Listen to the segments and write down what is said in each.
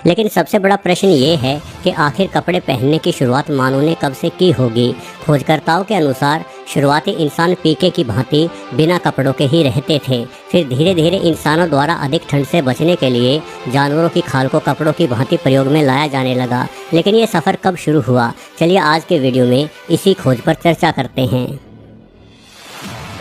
लेकिन सबसे बड़ा प्रश्न ये है कि आखिर कपड़े पहनने की शुरुआत मानव ने कब से की होगी। खोजकर्ताओं के अनुसार शुरुआती इंसान पीके की भांति बिना कपड़ों के ही रहते थे। फिर धीरे धीरे इंसानों द्वारा अधिक ठंड से बचने के लिए जानवरों की खाल को कपड़ों की भांति प्रयोग में लाया जाने लगा। लेकिन ये सफ़र कब शुरू हुआ, चलिए आज के वीडियो में इसी खोज पर चर्चा करते हैं।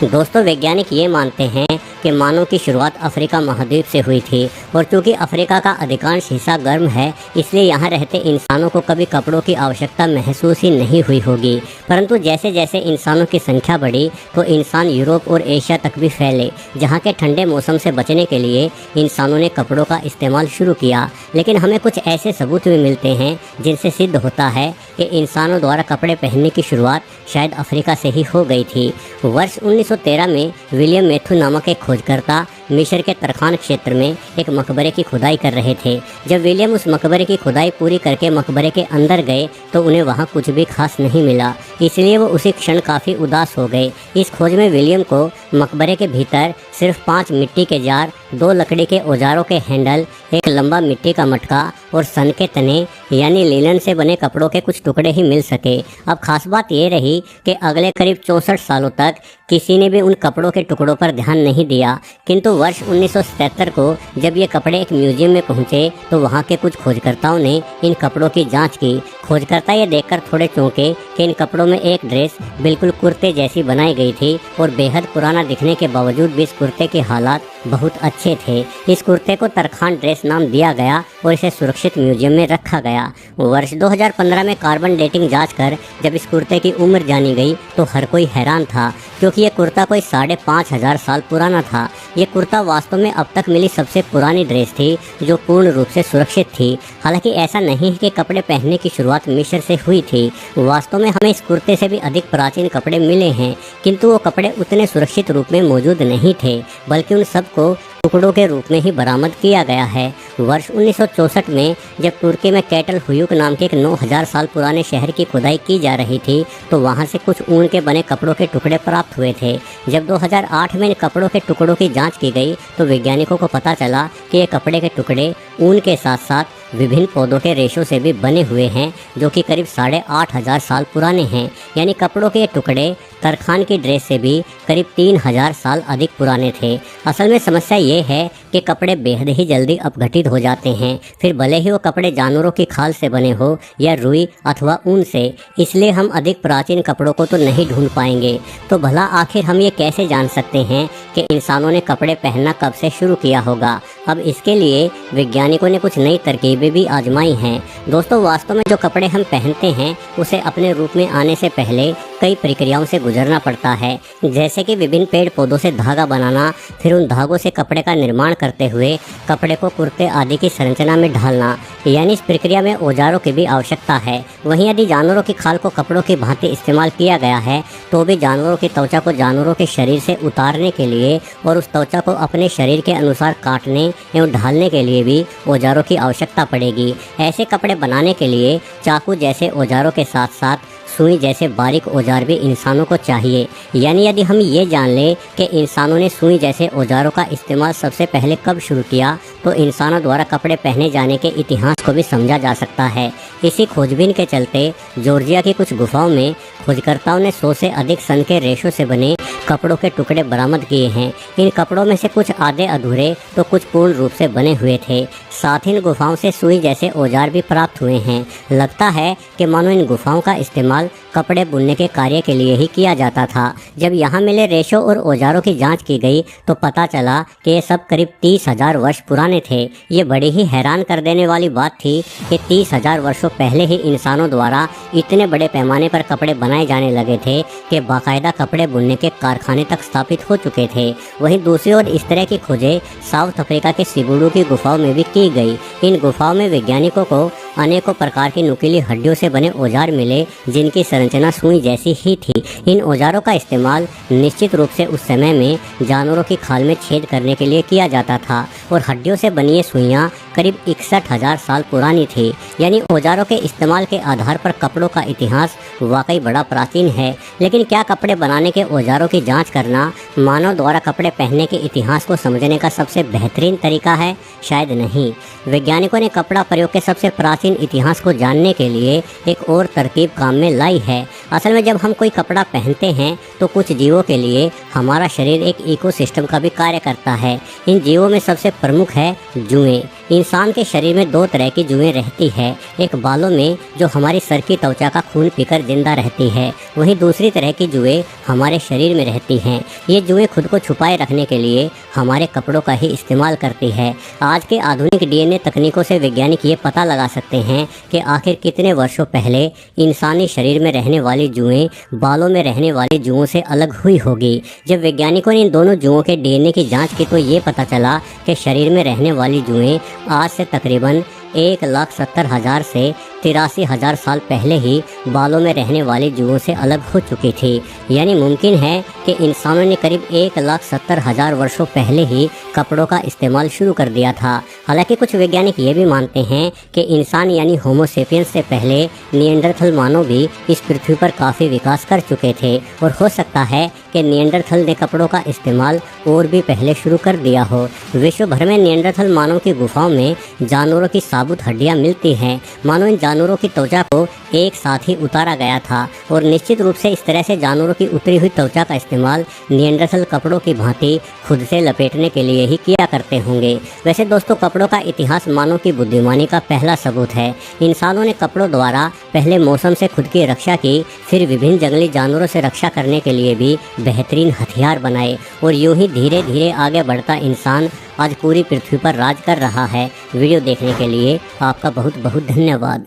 दोस्तों, वैज्ञानिक ये मानते हैं कि मानव की शुरुआत अफ्रीका महाद्वीप से हुई थी और चूंकि अफ्रीका का अधिकांश हिस्सा गर्म है, इसलिए यहाँ रहते इंसानों को कभी कपड़ों की आवश्यकता महसूस ही नहीं हुई होगी। परंतु जैसे जैसे इंसानों की संख्या बढ़ी तो इंसान यूरोप और एशिया तक भी फैले, जहाँ के ठंडे मौसम से बचने के लिए इंसानों ने कपड़ों का इस्तेमाल शुरू किया। लेकिन हमें कुछ ऐसे सबूत भी मिलते हैं जिनसे सिद्ध होता है कि इंसानों द्वारा कपड़े पहनने की शुरुआत शायद अफ्रीका से ही हो गई थी। वर्ष 1913 में विलियम मैथ्यू नामक एक खोजकर्ता मिस्र के तरखान क्षेत्र में एक मकबरे की खुदाई कर रहे थे। जब विलियम उस मकबरे की खुदाई पूरी करके मकबरे के अंदर गए तो उन्हें वहां कुछ भी खास नहीं मिला, इसलिए वो उसी क्षण काफ़ी उदास हो गए। इस खोज में विलियम को मकबरे के भीतर सिर्फ 5 मिट्टी के जार, 2 लकड़ी के औजारों के हैंडल, एक लंबा मिट्टी का मटका और सन के तने यानी लीलन से बने कपड़ों के कुछ टुकड़े ही मिल सके। अब खास बात ये रही कि अगले करीब 64 सालों तक किसी ने भी उन कपड़ों के टुकड़ों पर ध्यान नहीं दिया। किंतु वर्ष 1977 को जब ये कपड़े एक म्यूजियम में पहुंचे तो वहां के कुछ खोजकर्ताओं ने इन कपड़ों की जांच की। खोजकर्ता ये देखकर थोड़े चौंके कि इन कपड़ों में एक ड्रेस बिल्कुल कुर्ते जैसी बनाई गई थी और बेहद पुराना दिखने के बावजूद भी इस कुर्ते के हालात बहुत अच्छे थे। इस कुर्ते को तरखान ड्रेस नाम दिया गया और इसे सुरक्षित म्यूजियम में रखा गया। वर्ष 2015 में कार्बन डेटिंग जांच कर जब इस कुर्ते की उम्र जानी गई तो हर कोई हैरान था, क्योंकि ये कुर्ता कोई 5,500 साल पुराना था। ये कुर्ता वास्तव में अब तक मिली सबसे पुरानी ड्रेस थी जो पूर्ण रूप से सुरक्षित थी। हालांकि ऐसा नहीं है कि कपड़े पहनने की शुरुआत मिस्र से हुई थी। वास्तव में हमें इस कुर्ते से भी अधिक प्राचीन कपड़े मिले हैं, किंतु वो कपड़े उतने सुरक्षित रूप में मौजूद नहीं थे, बल्कि उन सबको टुकड़ों के रूप में ही बरामद किया गया है। वर्ष 1964 में जब तुर्की में कैटल हुयूक नाम के एक 9000 साल पुराने शहर की खुदाई की जा रही थी तो वहां से कुछ ऊन के बने कपड़ों के टुकड़े प्राप्त हुए थे। जब 2008 में इन कपड़ों के टुकड़ों की जांच की गई तो वैज्ञानिकों को पता चला कि ये कपड़े के टुकड़े ऊन के साथ साथ विभिन्न पौधों के रेशों से भी बने हुए हैं, जो कि करीब 8,500 साल पुराने हैं। यानी कपड़ों के ये टुकड़े तरखान की ड्रेस से भी करीब 3000 साल अधिक पुराने थे। असल में समस्या ये है कि कपड़े बेहद ही जल्दी अपघटित हो जाते हैं, फिर भले ही वो कपड़े जानवरों की खाल से बने हो या रुई अथवा ऊन से। इसलिए हम अधिक प्राचीन कपड़ों को तो नहीं ढूंढ पाएंगे। तो भला आखिर हम ये कैसे जान सकते हैं कि इंसानों ने कपड़े पहनना कब से शुरू किया होगा? अब इसके लिए वैज्ञानिकों ने कुछ नई तरकीबें भी आजमाई हैं। दोस्तों, वास्तव में जो कपड़े हम पहनते हैं उसे अपने रूप में आने से पहले कई प्रक्रियाओं से गुजरना पड़ता है, जैसे कि विभिन्न पेड़ पौधों से धागा बनाना, फिर उन धागों से कपड़े का निर्माण करते हुए कपड़े को कुर्ते आदि की संरचना में ढालना। यानी इस प्रक्रिया में औजारों की भी आवश्यकता है। वहीं यदि जानवरों की खाल को कपड़ों की भांति इस्तेमाल किया गया है तो भी जानवरों की त्वचा को जानवरों के शरीर से उतारने के लिए और उस त्वचा को अपने शरीर के अनुसार काटने एवं ढालने के लिए भी औजारों की आवश्यकता पड़ेगी। ऐसे कपड़े बनाने के लिए चाकू जैसे औजारों के साथ साथ सुई जैसे बारीक औजार भी इंसानों को चाहिए। यानी यदि हम ये जान लें कि इंसानों ने सुई जैसे औजारों का इस्तेमाल सबसे पहले कब शुरू किया तो इंसानों द्वारा कपड़े पहने जाने के इतिहास को भी समझा जा सकता है। इसी खोजबीन के चलते जॉर्जिया की कुछ गुफाओं में खोजकर्ताओं ने 100 से अधिक सन के रेशों से बने कपड़ों के टुकड़े बरामद किए हैं। इन कपड़ों में से कुछ आधे अधूरे तो कुछ पूर्ण रूप से बने हुए थे। साथ ही इन गुफाओं से सुई जैसे औजार भी प्राप्त हुए हैं। लगता है कि मानो इन गुफाओं का इस्तेमाल कपड़े बुनने के कार्य के लिए ही किया जाता था। जब यहाँ मिले रेशों और औजारों की जांच की गई तो पता चला कि ये सब करीब 30,000 वर्ष पुराने थे। ये बड़ी ही हैरान कर देने वाली बात थी कि 30,000 वर्षों पहले ही इंसानों द्वारा इतने बड़े पैमाने पर कपड़े बनाए जाने लगे थे कि बाकायदा कपड़े बुनने के कारखाने तक स्थापित हो चुके थे। वहीं दूसरी ओर इस तरह की खोजें साउथ अफ्रीका के सिबुडू की गुफाओं में भी की गई। इन गुफाओं में वैज्ञानिकों को अनेकों प्रकार की नुकीली हड्डियों से बने औजार मिले जिनकी संरचना सुई जैसी ही थी। इन औजारों का इस्तेमाल निश्चित रूप से उस समय में जानवरों की खाल में छेद करने के लिए किया जाता था और हड्डियों से बनी ये सुइयाँ करीब 61,000 साल पुरानी थी। यानी औजारों के इस्तेमाल के आधार पर कपड़ों का इतिहास वाकई बड़ा प्राचीन है। लेकिन क्या कपड़े बनाने के औजारों की जांच करना मानव द्वारा कपड़े पहनने के इतिहास को समझने का सबसे बेहतरीन तरीका है? शायद नहीं। वैज्ञानिकों ने कपड़ा प्रयोग के सबसे प्राचीन इतिहास को जानने के लिए एक और तरकीब काम में लाई है। असल में जब हम कोई कपड़ा पहनते हैं तो कुछ जीवों के लिए हमारा शरीर एक इकोसिस्टम का भी कार्य करता है। इन जीवों में सबसे प्रमुख है जुएं। इंसान के शरीर में दो तरह की जुएं रहती है, एक बालों में जो हमारी सर की त्वचा का खून पीकर जिंदा रहती है, वहीं दूसरी तरह की जुएं हमारे शरीर में रहती हैं। ये जुएं खुद को छुपाए रखने के लिए हमारे कपड़ों का ही इस्तेमाल करती है। आज के आधुनिक डीएनए तकनीकों से वैज्ञानिक ये पता लगा सकते हैं कि आखिर कितने वर्षों पहले इंसानी शरीर में रहने वाली जुएं बालों में रहने वाली जुओं से अलग हुई होगी। जब वैज्ञानिकों ने इन दोनों जुओं के डीएनए की जांच की तो ये पता चला कि शरीर में रहने वाली जुएं आज से तकरीबन 1,70,000 से 83,000 साल पहले ही बालों में रहने वाली जुओं से अलग हो चुकी थी। यानी मुमकिन है कि इंसानों ने करीब 1,70,000 वर्षों पहले ही कपड़ों का इस्तेमाल शुरू कर दिया था। हालांकि कुछ वैज्ञानिक ये भी मानते हैं कि इंसान यानी होमोसेपियंस से पहले निएंडरथल मानव भी इस पृथ्वी पर काफ़ी विकास कर चुके थे और हो सकता है कि निएंडरथल ने कपड़ों का इस्तेमाल और भी पहले शुरू कर दिया हो। विश्व भर में निएंडरथल मानव की गुफाओं में जानवरों की साबुत हड्डियां मिलती हैं। मानो इन जानवरों की त्वचा को एक साथ ही उतारा गया था और निश्चित रूप से इस तरह से जानवरों की उतरी हुई त्वचा का इस्तेमाल निएंडरथल कपड़ों की भांति खुद से लपेटने के लिए ही किया करते होंगे। वैसे दोस्तों, कपड़ों का इतिहास मानव की बुद्धिमानी का पहला सबूत है। इंसानों ने कपड़ों द्वारा पहले मौसम से खुद की रक्षा की, फिर विभिन्न जंगली जानवरों से रक्षा करने के लिए भी बेहतरीन हथियार बनाए और यूं ही धीरे धीरे आगे बढ़ता इंसान आज पूरी पृथ्वी पर राज कर रहा है। वीडियो देखने के लिए आपका बहुत बहुत धन्यवाद।